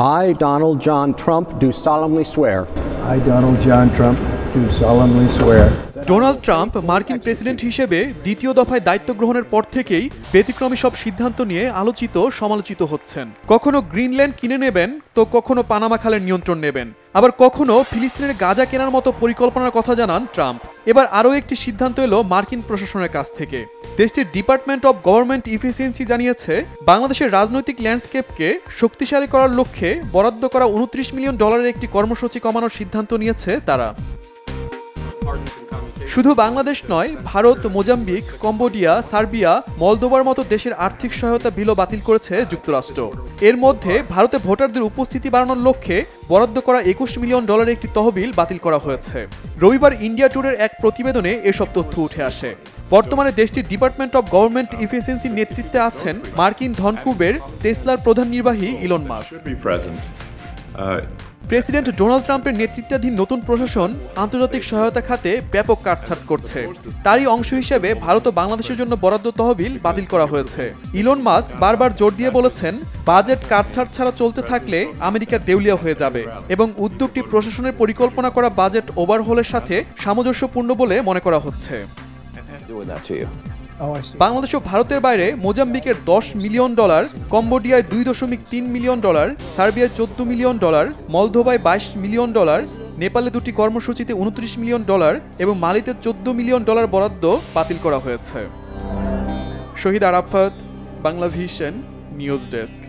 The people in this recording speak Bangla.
I, Donald John Trump, do solemnly swear. I, Donald John Trump, do solemnly swear. Donald Trump মার্কিন প্রেসিডেন্ট হিসেবে দ্বিতীয় দফায় দায়িত্ব গ্রহণের পর থেকেই ব্যতিক্রমী সব সিদ্ধান্ত নিয়ে আলোচিত সমালোচিত হচ্ছেন। কখনো গ্রিনল্যান্ড কিনে নেবেন, তো কখনো পানামা খালের নিয়ন্ত্রণ নেবেন, আবার কখনো ফিলিস্তিনের গাজা কেনার মতো পরিকল্পনার কথা জানান ট্রাম্প। এবার আরও একটি সিদ্ধান্ত এলো মার্কিন প্রশাসনের কাছ থেকে। দেশটির ডিপার্টমেন্ট অব গভর্নমেন্ট ইফিসিয়েন্সি জানিয়েছে, বাংলাদেশের রাজনৈতিক ল্যান্ডস্কেপকে শক্তিশালী করার লক্ষ্যে বরাদ্দ করা $29 মিলিয়ন একটি কর্মসূচি কমানোর সিদ্ধান্ত নিয়েছে তারা। শুধু বাংলাদেশ নয়, ভারত, মোজাম্বিক, কম্বোডিয়া, সার্বিয়া, মলদোভার মতো দেশের আর্থিক সহায়তা বিলও বাতিল করেছে যুক্তরাষ্ট্র। এর মধ্যে ভারতে ভোটারদের উপস্থিতি বাড়ানোর লক্ষ্যে বরাদ্দ করা $21 মিলিয়ন একটি তহবিল বাতিল করা হয়েছে। রবিবার ইন্ডিয়া টুডের এক প্রতিবেদনে এসব তথ্য উঠে আসে। বর্তমানে দেশটির ডিপার্টমেন্ট অব গভর্নমেন্ট ইফিসিয়েন্সির নেতৃত্বে আছেন মার্কিন ধনকুবের টেসলার প্রধান নির্বাহী ইলন মাস্ক। প্রেসিডেন্ট ডোনাল্ড ট্রাম্পের নেতৃত্বাধীন নতুন প্রশাসন আন্তর্জাতিক সহায়তা খাতে ব্যাপক কাটছাঁট করছে। তারই অংশ হিসেবে ভারত ও বাংলাদেশের জন্য বরাদ্দ তহবিল বাতিল করা হয়েছে। ইলন মাস্ক বারবার জোর দিয়ে বলেছেন, বাজেট কাটছাঁট ছাড়া চলতে থাকলে আমেরিকা দেউলিয়া হয়ে যাবে এবং উদ্যোগটি প্রশাসনের পরিকল্পনা করা বাজেট ওভারহলের সাথে সামঞ্জস্যপূর্ণ বলে মনে করা হচ্ছে। বাংলাদেশ ও ভারতের বাইরে মোজাম্বিকের $10 মিলিয়ন, কম্বোডিয়ায় $2.3 মিলিয়ন, সার্বিয়ায় $14 মিলিয়ন, মলদোভায় $22 মিলিয়ন, নেপালে দুটি কর্মসূচিতে $29 মিলিয়ন এবং মালিতে $14 মিলিয়ন বরাদ্দ বাতিল করা হয়েছে। Shahid Arafat, Bangla Vision, news desk.